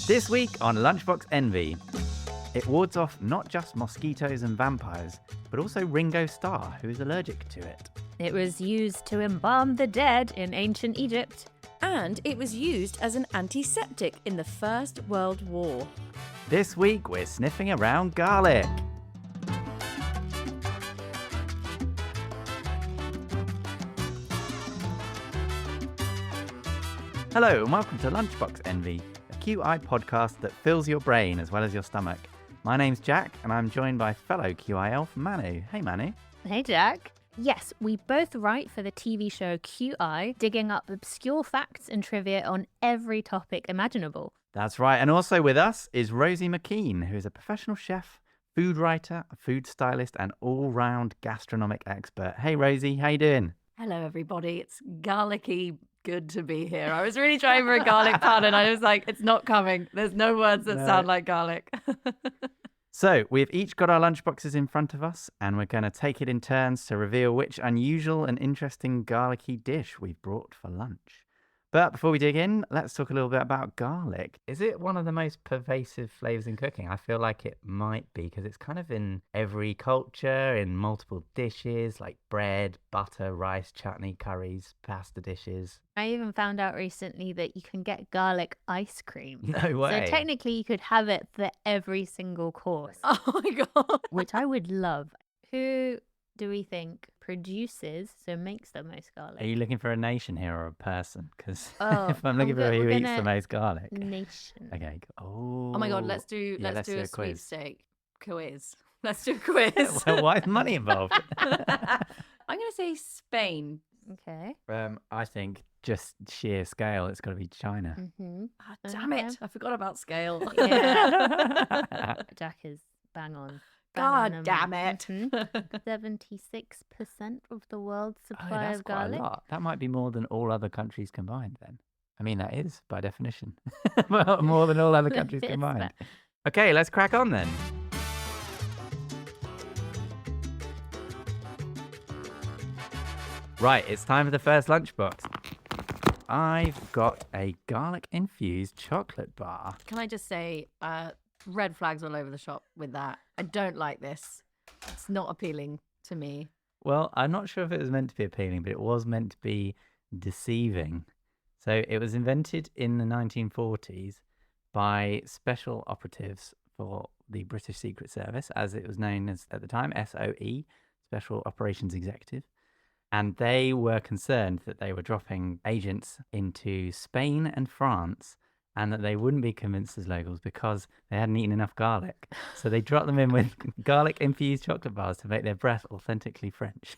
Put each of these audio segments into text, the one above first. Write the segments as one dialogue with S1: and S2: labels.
S1: This week on Lunchbox Envy, it wards off not just mosquitoes and vampires, but also Ringo Starr, who is allergic to it.
S2: It was used to embalm the dead in ancient Egypt.
S3: And it was used as an antiseptic in the First World War.
S1: This week, we're sniffing around garlic. Hello and welcome to Lunchbox Envy, a QI podcast that fills your brain as well as your stomach. My name's Jack and I'm joined by fellow QI elf Manu. Hey Manu.
S2: Hey Jack. Yes, we both write for the TV show QI, digging up obscure facts and trivia on every topic imaginable.
S1: That's right, and also with us is Rosie McKean, who is a professional chef, food writer, a food stylist and all-round gastronomic expert. Hey Rosie, how you doing?
S3: Hello everybody, it's garlicky good to be here. I was really trying for a garlic pun and I was like, it's not coming. There's no words that sound like garlic.
S1: So, we've each got our lunchboxes in front of us, and we're going to take it in turns to reveal which unusual and interesting garlicky dish we've brought for lunch. But before we dig in, let's talk a little bit about garlic. Is it one of the most pervasive flavours in cooking? I feel like it might be, because it's kind of in every culture, in multiple dishes, like bread, butter, rice, chutney, curries, pasta dishes.
S2: I even found out recently that you can get garlic ice cream.
S1: No way.
S2: So technically you could have it for every single course.
S3: Oh my God.
S2: Which I would love. Who do we think produces, so makes the most garlic?
S1: Are you looking for a nation here or a person? Because
S2: Oh,
S1: if I'm looking for who
S2: we're
S1: eats
S2: gonna-
S1: the most garlic.
S2: Nation.
S1: Okay. Oh
S3: Oh my God, let's do
S1: Yeah,
S3: let's do
S1: do
S3: a
S1: a quiz.
S3: sweepstake quiz. Let's do a quiz.
S1: Well, why is money involved?
S3: I'm gonna say Spain.
S2: Okay.
S1: I think just sheer scale, it's got to be China.
S2: Mm-hmm.
S3: Ah, damn it.
S2: Okay.
S3: I forgot about scale.
S2: Yeah. Jack is bang on.
S3: God damn it.
S2: 76% of the world's
S1: Oh,
S2: supply
S1: that's
S2: of
S1: quite
S2: garlic.
S1: a lot. That might be more than all other countries combined then. I mean, that is by definition more than all other countries
S2: It's
S1: combined.
S2: fair.
S1: Okay, let's crack on then. Right, it's time for the first lunchbox. I've got a garlic-infused chocolate bar.
S3: Can I just say, red flags all over the shop with that. I don't like this. It's not appealing to me.
S1: Well, I'm not sure if it was meant to be appealing, but it was meant to be deceiving. So it was invented in the 1940s by special operatives for the British Secret Service, as it was known as at the time, SOE, Special Operations Executive. And they were concerned that they were dropping agents into Spain and France and that they wouldn't be convinced as locals because they hadn't eaten enough garlic. So they dropped them in with garlic-infused chocolate bars to make their breath authentically French.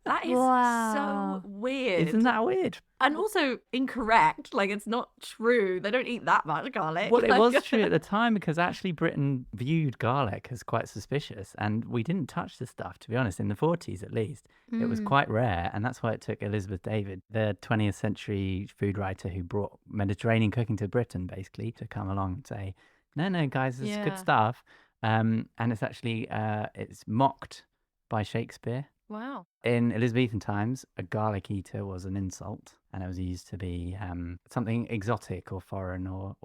S3: That is
S2: Wow.
S3: so weird.
S1: Isn't that weird?
S3: And also incorrect. Like, it's not true. They don't eat that much garlic.
S1: Well, it
S3: Like-
S1: was true at the time because actually Britain viewed garlic as quite suspicious and we didn't touch the stuff, to be honest, in the 40s at least. It was quite rare and that's why it took Elizabeth David, the 20th century food writer who brought Mediterranean cooking to Britain, basically, to come along and say, no, guys, this is
S3: Yeah.
S1: good stuff. And it's actually, it's mocked by Shakespeare.
S3: Wow.
S1: In Elizabethan times, a garlic eater was an insult, and it was used to be something exotic or foreign or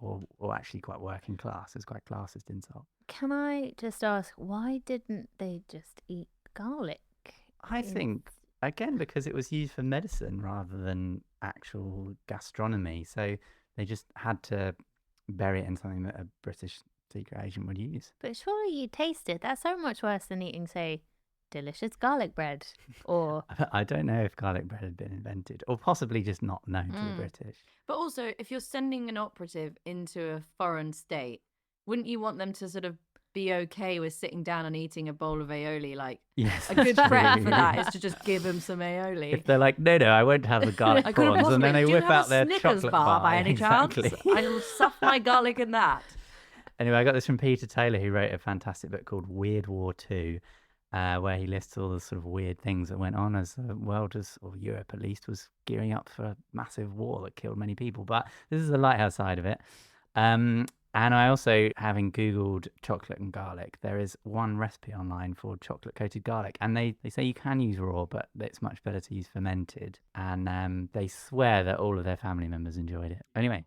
S1: actually quite working class. It's quite classist insult.
S2: Can I just ask, why didn't they just eat garlic?
S1: I think, again, because it was used for medicine rather than actual gastronomy. So they just had to bury it in something that a British secret agent would use.
S2: But surely you taste it. That's so much worse than eating, say, delicious garlic bread or
S1: I don't know if garlic bread had been invented or possibly just not known to the British.
S3: But also, if you're sending an operative into a foreign state, wouldn't you want them to sort of be okay with sitting down and eating a bowl of aioli? Like,
S1: Yes,
S3: a good
S1: that's
S3: prep
S1: true.
S3: for that is to just give them some aioli.
S1: If they're like, no, I won't have the garlic
S3: I couldn't
S1: prawns, and then
S3: possibly.
S1: they
S3: Do you
S1: whip
S3: have
S1: out
S3: a
S1: their
S3: Snickers
S1: chocolate
S3: bar by any
S1: exactly.
S3: chance? I'll stuff my garlic in that.
S1: Anyway, I got this from Peter Taylor, who wrote a fantastic book called Weird War 2, where he lists all the sort of weird things that went on as the world, or Europe at least, was gearing up for a massive war that killed many people. But this is the lighthouse side of it. And I also, having Googled chocolate and garlic, there is one recipe online for chocolate-coated garlic. And they say you can use raw, but it's much better to use fermented. And they swear that all of their family members enjoyed it. Anyway,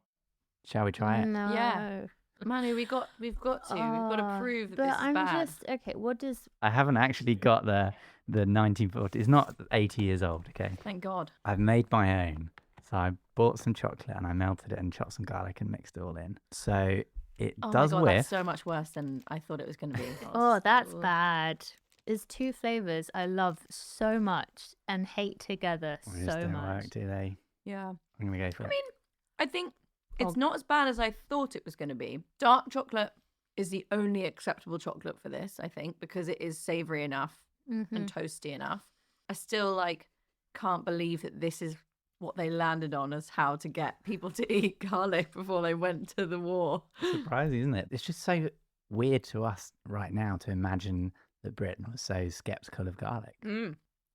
S1: Shall we try it?
S2: No.
S3: Yeah. Manu, we've got to prove that
S2: But
S3: this is
S2: I'm
S3: bad.
S2: just okay. What does?
S1: I haven't actually got the 1940s. It's not 80 years old, okay?
S3: Thank God.
S1: I've made my own. So I bought some chocolate and I melted it and chopped some garlic and mixed it all in. So it
S3: Oh
S1: does
S3: my God,
S1: whiff.
S3: that's so much worse than I thought it was going to be.
S2: Oh, that's
S3: Ugh.
S2: bad. There's two flavors I love so much and hate together
S1: They just
S2: so
S1: don't
S2: much.
S1: work, do they?
S3: Yeah.
S1: I'm going to go for
S3: I
S1: it.
S3: mean, I think it's
S2: Oh.
S3: not as bad as I thought it was going to be. Dark chocolate is the only acceptable chocolate for this, I think, because it is savory enough
S2: Mhm.
S3: and toasty enough. I still can't believe that this is what they landed on as how to get people to eat garlic before they went to the war.
S1: Surprising, isn't it? It's just so weird to us right now to imagine that Britain was so skeptical of garlic.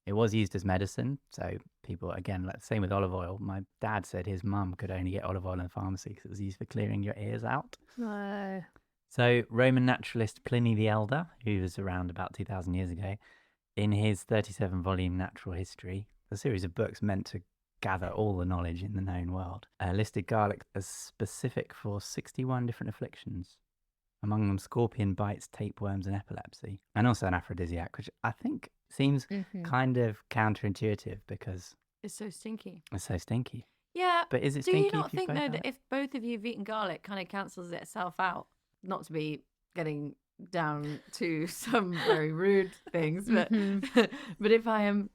S1: It was used as medicine, so people, again, like the same with olive oil. My dad said his mum could only get olive oil in the pharmacy because it was used for clearing your ears out.
S2: No.
S1: So Roman naturalist Pliny the Elder, who was around about 2,000 years ago, in his 37-volume Natural History, a series of books meant to gather all the knowledge in the known world, listed garlic as specific for 61 different afflictions, among them scorpion bites, tapeworms, and epilepsy, and also an aphrodisiac, which I think seems
S2: Mhm.
S1: kind of counterintuitive because
S3: It's so stinky.
S1: it's so stinky.
S3: Yeah.
S1: But is it
S3: Do
S1: stinky?
S3: you not
S1: if you've
S3: think,
S1: both
S3: though,
S1: had
S3: that
S1: it?
S3: if both of you have eaten garlic, kind of cancels itself out? Not to be getting down to some very rude things, but but if I am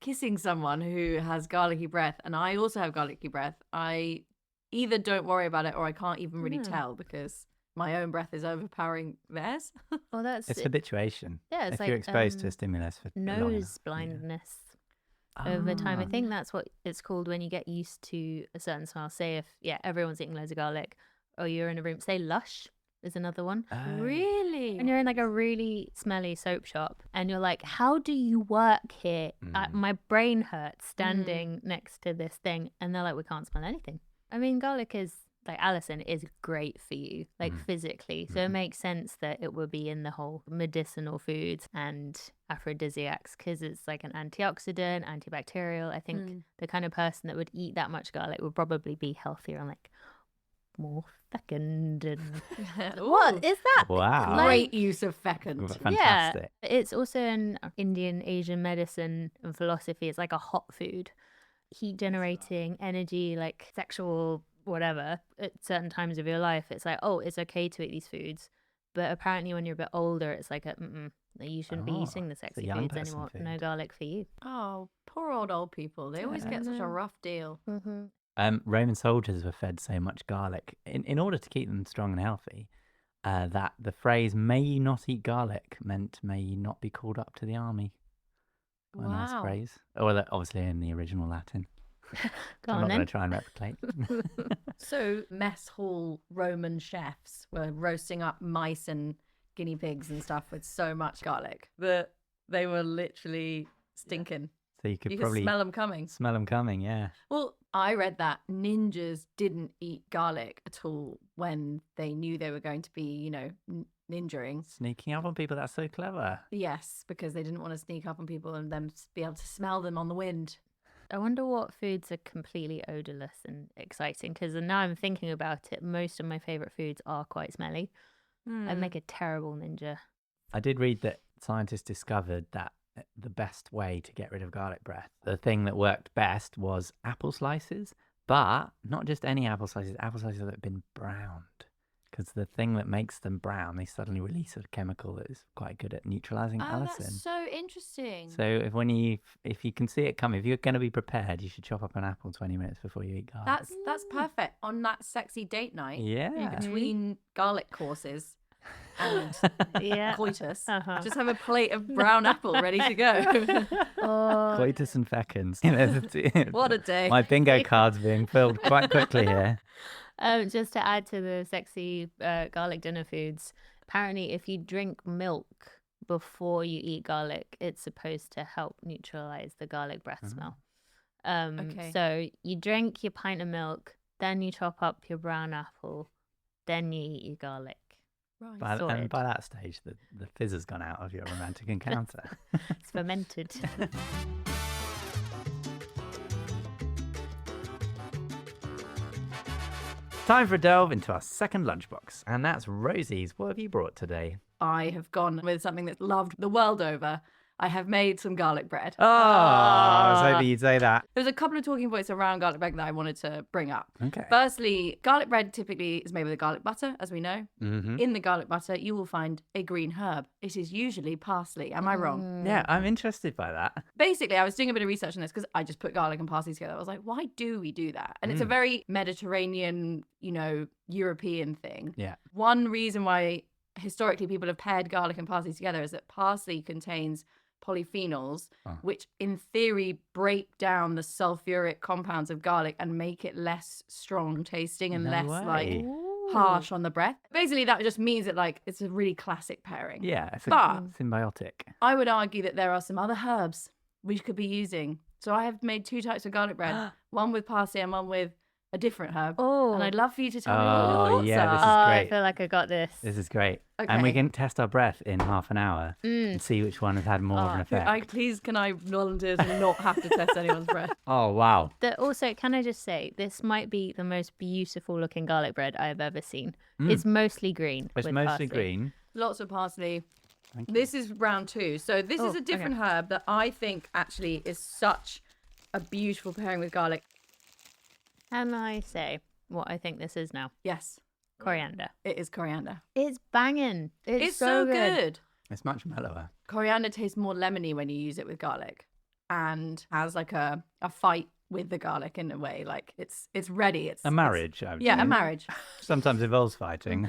S3: kissing someone who has garlicky breath and I also have garlicky breath, I either don't worry about it or I can't even really tell because my own breath is overpowering theirs.
S2: Well, that's
S1: It's habituation.
S2: yeah. It's
S1: If
S2: like
S1: you're exposed to a stimulus for long
S2: nose
S1: enough, yeah.
S2: blindness over time. I
S1: Ah.
S2: think that's what it's called when you get used to a certain smell. Say if everyone's eating loads of garlic, or you're in a room. Say Lush is another one.
S1: Oh.
S3: Really?
S2: And you're in like a really smelly soap shop, and you're like, "How do you work here? My brain hurts standing next to this thing." And they're like, "We can't smell anything." I mean, garlic is like Alison is great for you, like physically. So it makes sense that it would be in the whole medicinal foods and aphrodisiacs because it's like an antioxidant, antibacterial. I think the kind of person that would eat that much garlic would probably be healthier and like more fecund. And what is that?
S1: Wow.
S3: Great use of fecund.
S1: Fantastic.
S2: Yeah, it's also an Indian Asian medicine and philosophy. It's like a hot food, heat generating energy, like sexual whatever at certain times of your life. It's like, oh, it's okay to eat these foods, but apparently when you're a bit older, it's like you shouldn't be eating the
S1: it's a
S2: sexy
S1: young
S2: foods
S1: person
S2: anymore. No
S1: food.
S2: garlic for you.
S3: Oh, poor old people. They always get such a rough deal.
S1: Roman soldiers were fed so much garlic in order to keep them strong and healthy that the phrase "may you not eat garlic" meant "may you not be called up to the army." What a nice
S3: Wow.
S1: phrase. Well, obviously in the original Latin.
S2: Go
S1: I'm
S2: on
S1: not
S2: then.
S1: going to try and replicate.
S3: So mess hall Roman chefs were roasting up mice and guinea pigs and stuff with so much garlic that they were literally stinking.
S1: So you could
S3: You
S1: probably
S3: could smell them coming.
S1: smell them coming, yeah.
S3: Well, I read that ninjas didn't eat garlic at all when they knew they were going to be, ninjaing.
S1: Sneaking up on people, that's so clever.
S3: Yes, because they didn't want to sneak up on people and then be able to smell them on the wind.
S2: I wonder what foods are completely odorless and exciting because now I'm thinking about it, most of my favorite foods are quite smelly. I'd make a terrible ninja.
S1: I did read that scientists discovered that the best way to get rid of garlic breath, the thing that worked best was apple slices, but not just any apple slices that have been browned. Because the thing that makes them brown, they suddenly release a chemical that is quite good at neutralizing allicin.
S3: That's so interesting.
S1: So if you can see it coming, if you're going to be prepared, you should chop up an apple 20 minutes before you eat garlic.
S3: That's perfect on that sexy date night.
S1: Yeah.
S3: Between garlic courses and
S2: Yeah.
S3: coitus,
S2: Uh-huh.
S3: just have a plate of brown apple ready to go.
S2: Oh,
S1: Coitus and fecunds.
S3: What a day.
S1: My bingo card's being filled quite quickly here.
S2: just to add to the sexy garlic dinner foods, apparently if you drink milk before you eat garlic, it's supposed to help neutralize the garlic breath smell.
S3: Okay.
S2: So you drink your pint of milk, then you chop up your brown apple, then you eat your garlic.
S3: Right.
S2: Sorted.
S1: By that stage, the fizz has gone out of your romantic encounter.
S2: It's fermented.
S1: time for a delve into our second lunchbox, and that's Rosie's. What have you brought today?
S3: I have gone with something that's loved the world over. I have made some garlic bread.
S1: Oh, I was hoping you'd say that.
S3: There's a couple of talking points around garlic bread that I wanted to bring up.
S1: Okay.
S3: Firstly, garlic bread typically is made with a garlic butter, as we know.
S1: Mm-hmm.
S3: In the garlic butter, you will find a green herb. It is usually parsley. Am I wrong?
S1: Yeah, I'm interested by that.
S3: Basically, I was doing a bit of research on this because I just put garlic and parsley together. I was like, why do we do that? And it's a very Mediterranean, European thing.
S1: Yeah.
S3: One reason why historically people have paired garlic and parsley together is that parsley contains polyphenols, which in theory break down the sulfuric compounds of garlic and make it less strong tasting and less harsh on the breath. Basically, that just means that it's a really classic pairing.
S1: Yeah, it's symbiotic.
S3: I would argue that there are some other herbs we could be using. So I have made 2 types of garlic bread, one with parsley and one with a different herb.
S2: Oh.
S3: And I'd love for you to tell me what your thoughts
S1: yeah,
S3: are.
S1: this is
S2: I
S1: great.
S2: feel like I got this.
S1: This is great.
S3: Okay.
S1: And we can test our breath in half an hour and see which one has had more of an effect.
S3: Please, can I volunteer to not have to test anyone's breath?
S1: Oh, wow.
S2: Also, can I just say, this might be the most beautiful looking garlic bread I've ever seen. It's mostly green.
S1: It's
S2: with
S1: mostly
S2: parsley.
S1: green.
S3: Lots of parsley.
S1: Thank you.
S3: This is round 2. So this is a different herb that I think actually is such a beautiful pairing with garlic.
S2: Can I say what I think this is now?
S3: Yes,
S2: Coriander.
S3: it is coriander.
S2: It's banging.
S3: It's so good.
S1: It's much mellower.
S3: Coriander tastes more lemony when you use it with garlic and has a fight with the garlic in a way. It's ready. It's
S1: A marriage, I would
S3: Yeah,
S1: say.
S3: a marriage.
S1: Sometimes involves fighting.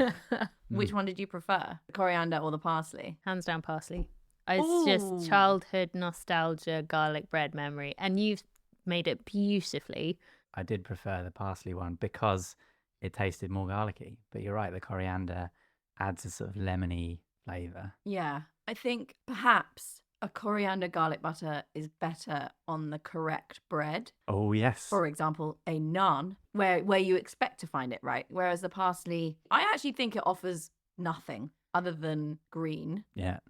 S3: Which one did you prefer? The coriander or the parsley?
S2: Hands down parsley. It's just childhood nostalgia garlic bread memory. And you've made it beautifully.
S1: I did prefer the parsley one because it tasted more garlicky. But you're right, the coriander adds a sort of lemony flavour.
S3: Yeah. I think perhaps a coriander garlic butter is better on the correct bread.
S1: Oh, yes.
S3: For example, a naan, where you expect to find it, right? Whereas the parsley, I actually think it offers nothing other than green.
S1: Yeah,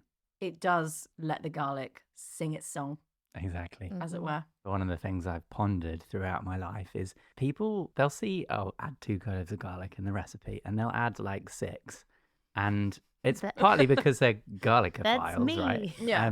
S3: It does let the garlic sing its song,
S1: exactly.
S3: as it were.
S1: One of the things I've pondered throughout my life is they'll see, add 2 cloves of garlic in the recipe, and they'll add 6. And it's partly because they're garlicophiles,
S2: me.
S1: right?
S3: Yeah.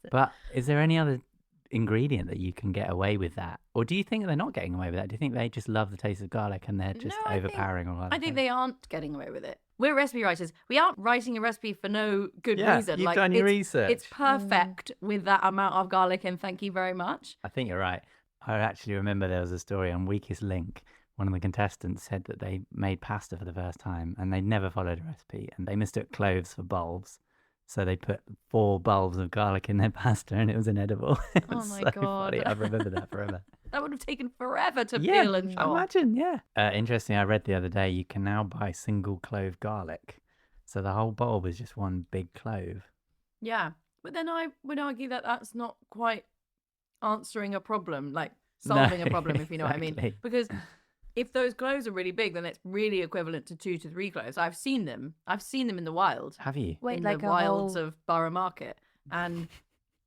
S1: But is there any other ingredient that you can get away with that? Or do you think they're not getting away with that? Do you think they just love the taste of garlic and they're just overpowering all
S3: I think they aren't getting away with it. We're recipe writers. We aren't writing a recipe for no good reason.
S1: You've done your research.
S3: It's perfect with that amount of garlic, and thank you very much.
S1: I think you're right. I actually remember there was a story on Weakest Link. One of the contestants said that they made pasta for the first time and they never followed a recipe and they mistook cloves for bulbs. So they put 4 bulbs of garlic in their pasta and it was inedible. It was
S3: my
S1: so
S3: God.
S1: funny. I remember that forever.
S3: That would have taken forever to peel and chop.
S1: Imagine, yeah. Interesting, I read the other day you can now buy single clove garlic. So the whole bulb is just one big clove.
S3: Yeah. But then I would argue that that's not quite answering a problem, solving a problem, if you know what I mean.
S1: exactly.
S3: Because if those cloves are really big, then it's really equivalent to 2 to 3 cloves. I've seen them in the wild.
S1: Have you?
S2: Wait,
S3: in
S2: like
S3: the
S2: a
S3: wilds
S2: whole...
S3: of Borough Market. And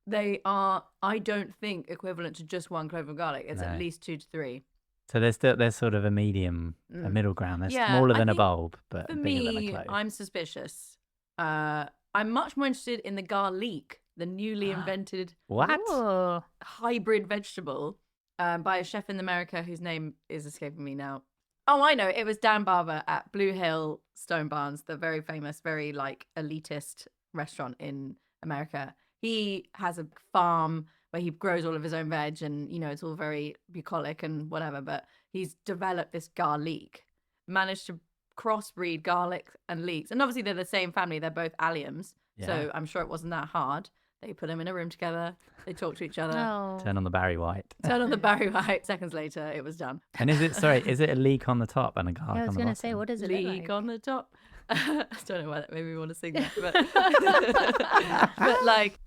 S3: they are, I don't think, equivalent to just 1 clove of garlic. It's at
S1: No.
S3: least 2 to 3.
S1: So there's sort of a middle ground. They're
S3: Yeah,
S1: smaller
S3: I
S1: than a
S3: think
S1: bulb, but
S3: For
S1: bigger than a
S3: me,
S1: clove.
S3: I'm suspicious. I'm much more interested in the garlic, the newly invented
S1: What?
S2: Oh.
S3: hybrid vegetable by a chef in America whose name is escaping me now. Oh, I know. It was Dan Barber at Blue Hill Stone Barns, the very famous, very elitist restaurant in America. He has a farm where he grows all of his own veg and, it's all very bucolic and whatever. But he's developed this garlic, managed to crossbreed garlic and leeks. And obviously they're the same family. They're both alliums.
S1: Yeah.
S3: So I'm sure it wasn't that hard. They put them in a room together. They talk to each other.
S2: Oh.
S1: Turn on the Barry White.
S3: Turn on the Barry White. Seconds later, it was done.
S1: And is it a leak on the top and a garlic
S2: I
S1: on
S2: was
S1: the
S2: going
S1: bottom?
S2: to say, what does it look
S3: Leak
S2: like?
S3: on the top. I don't know why that made me want to sing that, but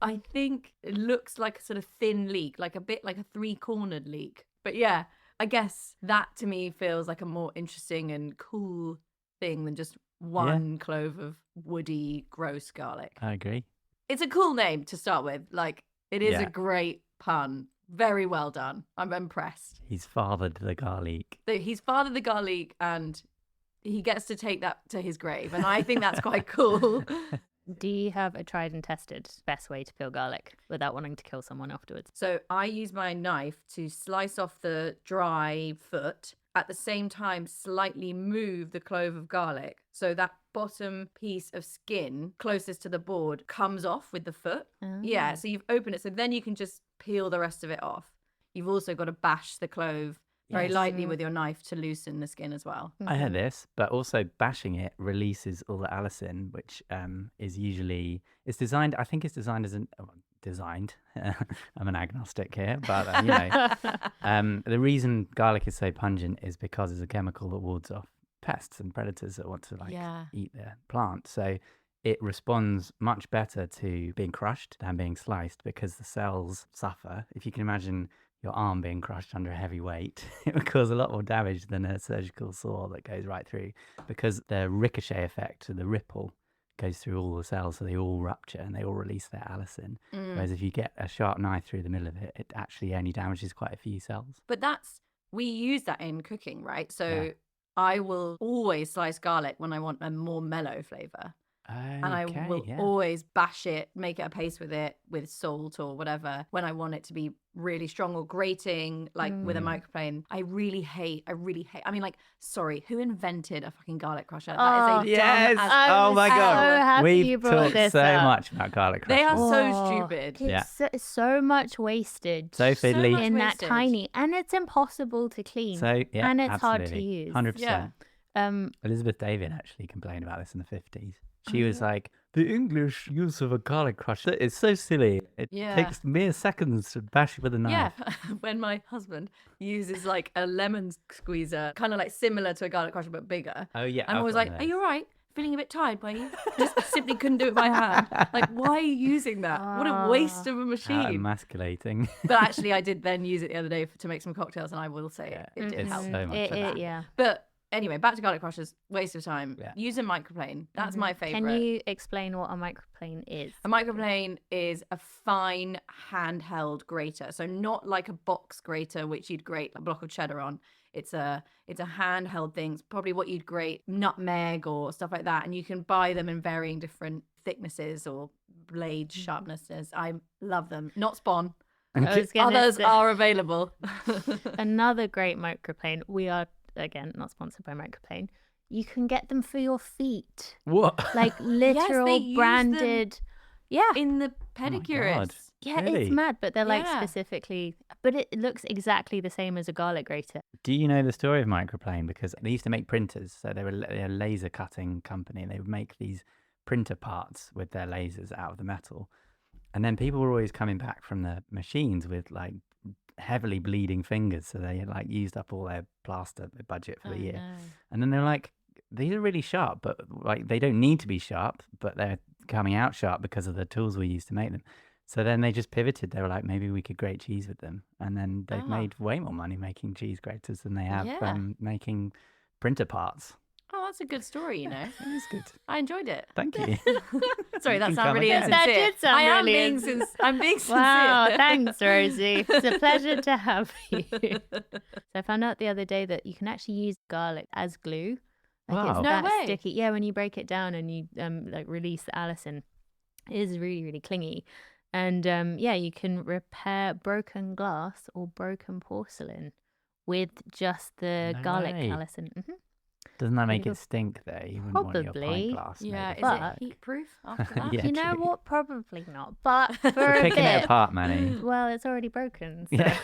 S3: I think it looks like a sort of thin leek, a bit like a 3-cornered leek. But yeah, I guess that to me feels like a more interesting and cool thing than just 1 clove of woody, gross garlic.
S1: I agree.
S3: It's a cool name to start with. It is
S1: Yeah.
S3: a great pun. Very well done. I'm impressed.
S1: He's fathered the garlic.
S3: He's fathered the garlic and he gets to take that to his grave. And I think that's quite cool.
S2: Do you have a tried and tested best way to peel garlic without wanting to kill someone afterwards?
S3: So I use my knife to slice off the dry foot, at the same time slightly move the clove of garlic. So that bottom piece of skin closest to the board comes off with the foot. Yeah, so you've opened it. So then you can just peel the rest of it off. You've also got to bash the clove very lightly with your knife to loosen the skin as well.
S1: I heard this, but also bashing it releases all the allicin, which is usually, it's designed, I think it's designed as designed. I'm an agnostic here, but the reason garlic is so pungent is because it's a chemical that wards off pests and predators that want to eat the plant. So it responds much better to being crushed than being sliced because the cells suffer. If you can imagine your arm being crushed under a heavy weight, it would cause a lot more damage than a surgical saw that goes right through, because the ricochet effect, the ripple, goes through all the cells, so they all rupture and they all release their allicin. Whereas if you get a sharp knife through the middle of it, it actually only damages quite a few cells.
S3: But we use that in cooking, right? So I will always slice garlic when I want a more mellow flavour. And I will always bash it, make it a paste with it, with salt or whatever, when I want it to be really strong or grating, like with a microplane. I really hate, I mean, like, sorry, who invented a fucking garlic crusher? That is a dumb as
S1: oh my
S2: so
S1: God.
S2: happy you
S1: We've
S2: brought
S1: talked
S2: this
S1: so
S2: up.
S1: much about garlic crushers.
S3: They are so stupid.
S2: It's so much wasted.
S1: So fiddly.
S2: In that
S3: wasted.
S2: tiny, and it's impossible to clean.
S1: So, yeah,
S2: and it's hard to
S1: absolutely.
S2: use.
S1: 100%.
S3: Yeah.
S1: Elizabeth David actually complained about this in the 50s. She was like, the English use of a garlic crusher is so silly. It takes mere seconds to bash it with a knife.
S3: Yeah, when my husband uses like a lemon squeezer, kind of like similar to a garlic crusher but bigger.
S1: Oh, yeah.
S3: I'm
S1: I've
S3: always
S1: got
S3: like,
S1: one
S3: are
S1: of
S3: you all right? Feeling a bit tired, were you? Just simply couldn't do it by hand. Like, why are you using that? What a waste of a
S1: those. How
S3: machine.
S1: emasculating.
S3: But actually, I did then use it the other day to make some cocktails, and I will say it did
S1: It's
S3: help.
S1: so much better.
S2: Yeah.
S3: But anyway, back to garlic crushers, waste of time.
S1: Yeah.
S3: Use a microplane. That's my favourite.
S2: Can you explain what a microplane is?
S3: A microplane is a fine handheld grater. So not like a box grater, which you'd grate a block of cheddar on. It's a handheld thing. It's probably what you'd grate nutmeg or stuff like that. And you can buy them in varying different thicknesses or blade sharpnesses. I love them. Not Spawn. Others are available.
S2: Another great microplane. We are, again, not sponsored by Microplane. You can get them for your feet.
S1: What?
S2: Like literal
S3: they use
S2: branded. Yeah.
S3: In the
S1: Oh my
S3: pedicurists.
S1: God.
S2: Yeah,
S1: Really?
S2: it's mad, but they're like
S3: Yeah.
S2: specifically, but it looks exactly the same as a garlic grater.
S1: Do you know the story of Microplane? Because they used to make printers. So they're a laser cutting company. And they would make these printer parts with their lasers out of the metal. And then people were always coming back from the machines with like heavily bleeding fingers. So they like used up all their plaster budget for the year.
S2: No.
S1: And then they're like, these are really sharp, but like they don't need to be sharp, but they're coming out sharp because of the tools we use to make them. So then they just pivoted. They were like, maybe we could grate cheese with them. And then they've made way more money making cheese graters than they have
S3: Yeah.
S1: making printer parts.
S3: Oh, that's a good story, you know.
S1: It is good.
S3: I enjoyed it.
S1: Thank you.
S3: Sorry, that
S1: can
S3: sounded
S1: come
S3: really
S1: again.
S3: insincere.
S2: That did sound
S3: I am
S2: really
S3: being
S2: insincere.
S3: I'm being sincere.
S2: Wow, thanks, Rosie. It's a pleasure to have you. So I found out the other day that you can actually use garlic as glue. Like
S1: Wow.
S2: it's
S1: No
S2: that
S3: way.
S2: sticky. Yeah, when you break it down and you like release the allicin, it is really, really clingy. And yeah, you can repair broken glass or broken porcelain with just the
S1: No
S2: garlic
S1: way.
S2: allicin.
S1: Doesn't that make
S2: Pretty
S1: it stink though? You wouldn't want your
S2: Probably.
S1: pint glass.
S3: Yeah,
S1: made
S3: is
S1: of
S3: it
S1: garlic.
S3: heat proof after that?
S1: Yeah,
S2: You know
S1: true.
S2: what? Probably not. But for
S1: We're
S2: a
S1: picking it
S2: bit,
S1: apart, Manny.
S2: well, it's already broken. So.
S1: Yeah.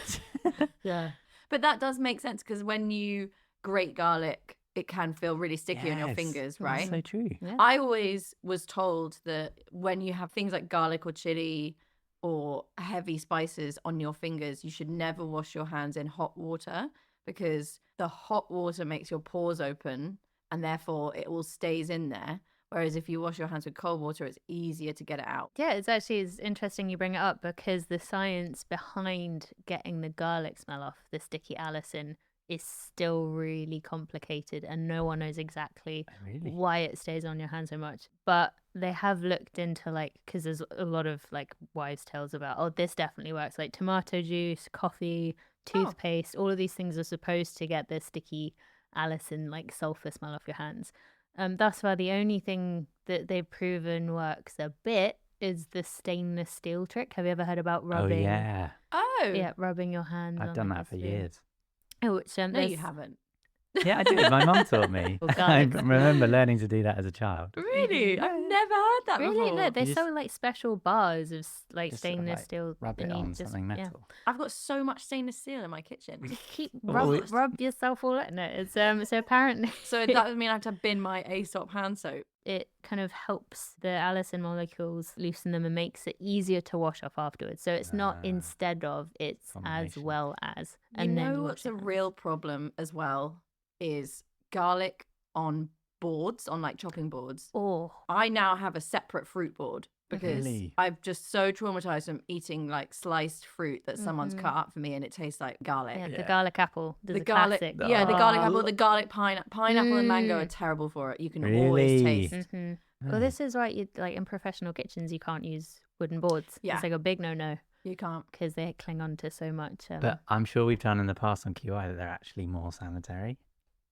S3: Yeah. But that does make sense because when you grate garlic, it can feel really sticky on your
S1: Yes,
S3: fingers,
S1: that's
S3: right?
S1: so true.
S2: Yeah.
S3: I always was told that when you have things like garlic or chili or heavy spices on your fingers, you should never wash your hands in hot water because the hot water makes your pores open and therefore it all stays in there. Whereas if you wash your hands with cold water, it's easier to get it out.
S2: Yeah, it's interesting you bring it up because the science behind getting the garlic smell off the sticky allicin is still really complicated and no one knows exactly
S1: Oh, really?
S2: why it stays on your hand so much. But they have looked into like, because there's a lot of like wives' tales about, oh, this definitely works. Like tomato juice, coffee, toothpaste, all of these things are supposed to get the sticky Allicin like sulfur smell off your hands. Thus far, the only thing that they've proven works a bit is the stainless steel trick. Have you ever heard about rubbing?
S1: Oh, yeah.
S3: Oh.
S2: Yeah, rubbing your hands.
S1: I've
S2: on
S1: done
S2: like
S1: that for
S2: a steel.
S1: years.
S2: Oh, which
S3: No,
S2: there's-
S3: you haven't.
S1: Yeah, I did. My mum taught me.
S2: Well,
S1: I
S2: garlic.
S1: remember learning to do that as a child.
S3: Really? I've never heard that
S2: Really?
S3: before.
S2: No, they
S1: You just-
S2: sell like special bars of like
S1: Just sort of,
S2: stainless
S1: like,
S2: steel.
S1: Rub it
S2: and you
S1: on
S2: just-
S1: something
S2: yeah.
S1: metal.
S3: I've got so much stainless steel in my kitchen.
S2: Just keep
S1: Oh,
S2: rub yourself all in it. It's so apparently
S3: So that would mean I have to bin my Aesop hand soap.
S2: it kind of helps the allicin molecules loosen them and makes it easier to wash off afterwards. So it's not
S1: Ah.
S2: instead of, it's as
S1: Combination.
S2: well as.
S3: You
S2: And then
S3: know
S2: wash
S3: what's
S2: your
S3: a
S2: hands.
S3: real problem as well is garlic on boards, on like chopping boards.
S2: Oh,
S3: I now have a separate fruit board because
S1: Really?
S3: I've just so traumatized from eating like sliced fruit that someone's cut up for me and it tastes like garlic.
S2: yeah, the
S1: Yeah.
S2: garlic apple. There's
S3: The
S2: a
S3: garlic,
S2: classic.
S3: yeah, the garlic
S1: Oh.
S3: apple, the garlic pineapple and mango are terrible for it. You can always
S1: Really?
S3: taste.
S2: Hmm.
S1: Oh.
S2: Well, this is right. You like in professional kitchens, you can't use wooden boards.
S3: Yeah.
S2: It's like a big no-no
S3: You can't.
S2: because they cling on to so much.
S1: But I'm sure we've done in the past on QI that they're actually more sanitary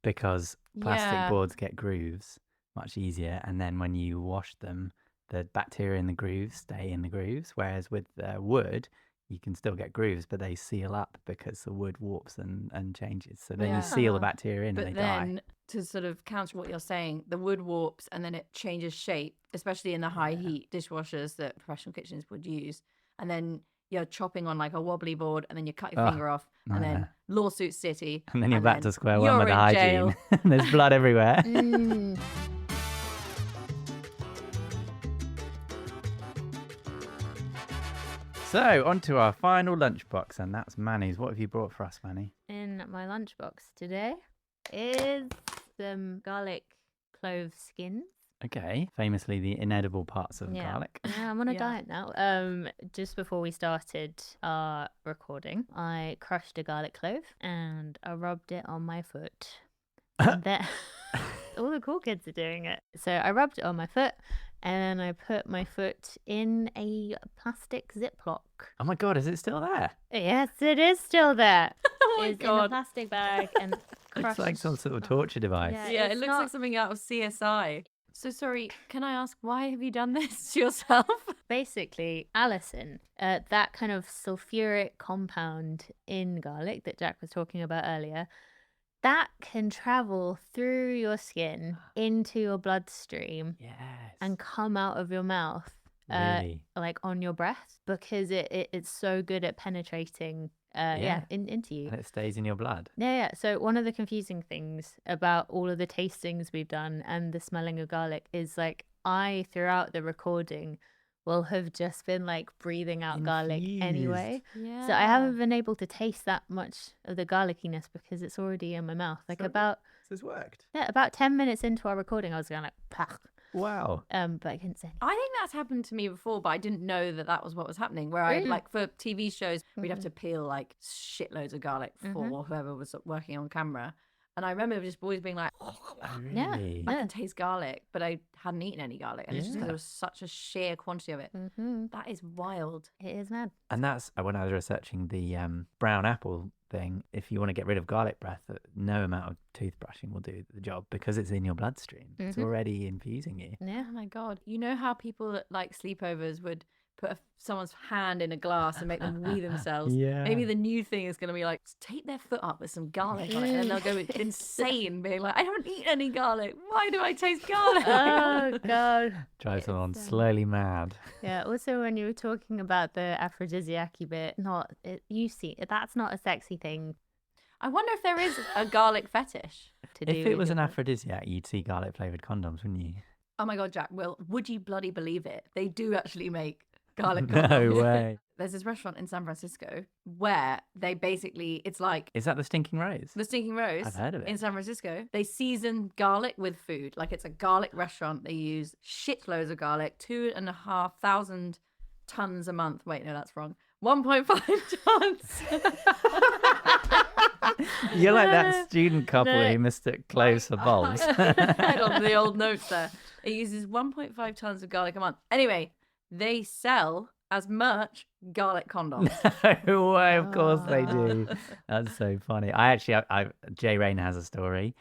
S1: because plastic
S3: Yeah.
S1: boards get grooves much easier. And then when you wash them, the bacteria in the grooves stay in the grooves. Whereas with wood, you can still get grooves, but they seal up because the wood warps and changes. So then
S3: Yeah.
S1: you seal the bacteria in
S3: But
S1: and they
S3: then
S1: die.
S3: to sort of counter what you're saying, the wood warps and then it changes shape, especially in the high heat dishwashers that professional kitchens would use. And then you're chopping on like a wobbly board and then you cut your
S1: Ugh,
S3: finger off and then
S1: nightmare.
S3: lawsuit city.
S1: And then you're back to square one with the
S3: you're in jail.
S1: hygiene. There's blood everywhere.
S2: Mm.
S1: So, on to our final lunchbox, and that's Manny's. What have you brought for us, Manny?
S2: In my lunchbox today is some garlic clove skins.
S1: Okay. Famously, the inedible parts of
S2: Yeah.
S1: garlic.
S2: Yeah, I'm on a
S3: Yeah.
S2: diet now. Just before we started our recording, I crushed a garlic clove and I rubbed it on my foot. And then all the cool kids are doing it. So I rubbed it on my foot and then I put my foot in a plastic Ziploc.
S1: Oh my God, is it still there?
S2: Yes, it is still there.
S3: Oh my
S2: It's in a
S3: God.
S2: plastic bag and
S1: Looks
S2: crushed.
S1: like some sort of torture device.
S2: Yeah.
S3: Yeah, it
S2: it's
S3: looks
S2: not-
S3: like something out of CSI. So sorry, can I ask why have you done this to yourself?
S2: Basically, allicin, that kind of sulfuric compound in garlic that Jack was talking about earlier, that can travel through your skin into your bloodstream
S1: Yes.
S2: and come out of your mouth,
S1: Really?
S2: like on your breath, because it's so good at penetrating,
S1: Yeah.
S2: into you.
S1: And it stays in your blood.
S2: Yeah. So one of the confusing things about all of the tastings we've done and the smelling of garlic is like I, throughout the recording, will have just been like breathing out garlic anyway.
S3: Yeah.
S2: So I haven't been able to taste that much of the garlickiness because it's already in my mouth. Like
S1: So
S2: about
S1: This has worked.
S2: 10 minutes into our recording, I was going like, "Pah."
S1: Wow.
S2: But I couldn't say anything.
S3: I think that's happened to me before, but I didn't know that that was what was happening. Where I
S2: Really?
S3: like for TV shows, we'd have to peel like shitloads of garlic for whoever was working on camera, and I remember just always being like,
S1: Oh,
S2: Yeah.
S1: really?
S3: I can taste garlic, but I hadn't eaten any garlic, and it's just because
S1: Yeah.
S3: there was such a sheer quantity of it.
S2: Mm-hmm.
S3: That is wild.
S2: It is mad.
S1: And that's when I was researching the brown apple thing. If you want to get rid of garlic breath, no amount of toothbrushing will do the job because it's in your bloodstream. It's
S2: Mhm.
S1: already infusing you.
S2: Yeah.
S3: Oh my god! You know how people at like sleepovers would put someone's hand in a glass and make them wee themselves?
S1: Yeah.
S3: Maybe the new thing is going to be like, take their foot up with some garlic on it, and then they'll go insane, being like, I haven't eaten any garlic. Why do I taste garlic?
S2: Oh, God.
S1: Drive someone
S2: It's,
S1: slowly mad.
S2: Yeah. Also, when you were talking about the aphrodisiac bit, that's not a sexy thing
S3: I wonder if there is a garlic fetish.
S2: to do.
S1: If it
S2: with
S1: was an
S2: it.
S1: aphrodisiac, you'd see garlic flavored condoms, wouldn't you?
S3: Oh my god, Jack, Will, would you bloody believe it? They do actually make garlic
S1: No
S3: condoms.
S1: way.
S3: There's this restaurant in San Francisco where they basically, it's like
S1: Is that the Stinking Rose?
S3: the Stinking Rose.
S1: I've heard of it.
S3: In San Francisco. They season garlic with food. Like it's a garlic restaurant. They use shitloads of garlic, 2,500 tons a month. Wait, no, that's wrong. 1.5 tons.
S1: You're like that student couple
S2: No.
S1: who mistook cloves for bulbs.
S3: Head on the old notes there. It uses 1.5 tons of garlic a month. Anyway, they sell as merch garlic condoms.
S1: No way, of course they do.
S2: Oh.
S1: That's so funny. I Jay Rain has a story.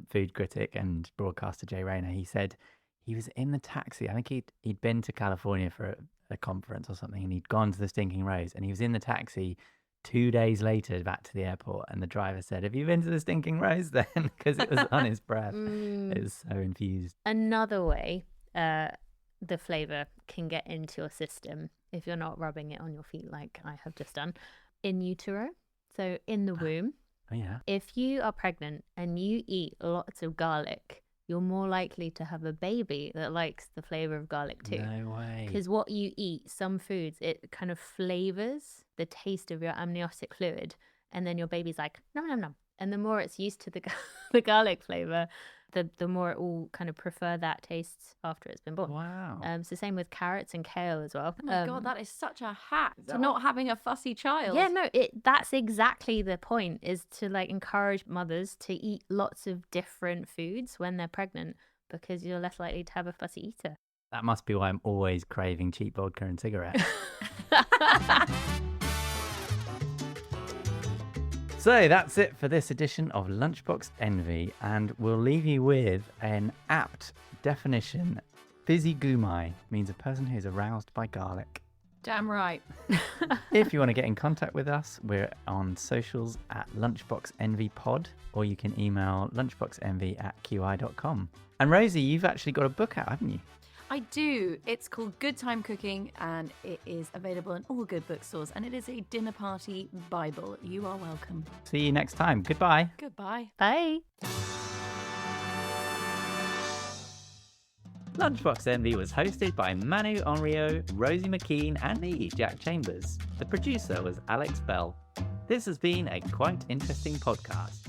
S1: food critic and broadcaster Jay Rayner, he said he was in the taxi. I think he'd been to California for a conference or something, and he'd gone to the Stinking Rose, and he was in the taxi 2 days later back to the airport, and the driver said, "Have you been to the Stinking Rose then?" Because it was on his breath. It was so infused.
S2: Another way the flavour can get into your system, if you're not rubbing it on your feet like I have just done, in utero, so in the womb.
S1: Oh, yeah.
S2: If you are pregnant and you eat lots of garlic, you're more likely to have a baby that likes the flavour of garlic too.
S1: No way.
S2: Because what you eat, some foods, it kind of flavours the taste of your amniotic fluid, and then your baby's like, nom, nom, nom. And the more it's used to the garlic flavour, the more it will kind of prefer that taste after it's been born.
S1: Wow.
S2: So same with carrots and kale as well.
S3: Oh my God, that is such a hack to not having a fussy child.
S2: Yeah, no, that's exactly the point, is to like encourage mothers to eat lots of different foods when they're pregnant, because you're less likely to have a fussy eater.
S1: That must be why I'm always craving cheap vodka and cigarettes. So that's it for this edition of Lunchbox Envy, and we'll leave you with an apt definition. Physiogumai means a person who's aroused by garlic.
S3: Damn right.
S1: If you want to get in contact with us, we're on socials at lunchboxenvypod, or you can email lunchboxenvy@qi.com. And Rosie, you've actually got a book out, haven't you?
S3: I do. It's called Good Time Cooking, and it is available in all good bookstores, and it is a dinner party Bible. You are welcome.
S1: See you next time. Goodbye.
S3: Goodbye.
S2: Bye.
S1: Lunchbox Envy was hosted by Manu Henriot, Rosie McKean, and me, Jack Chambers. The producer was Alex Bell. This has been a quite interesting podcast.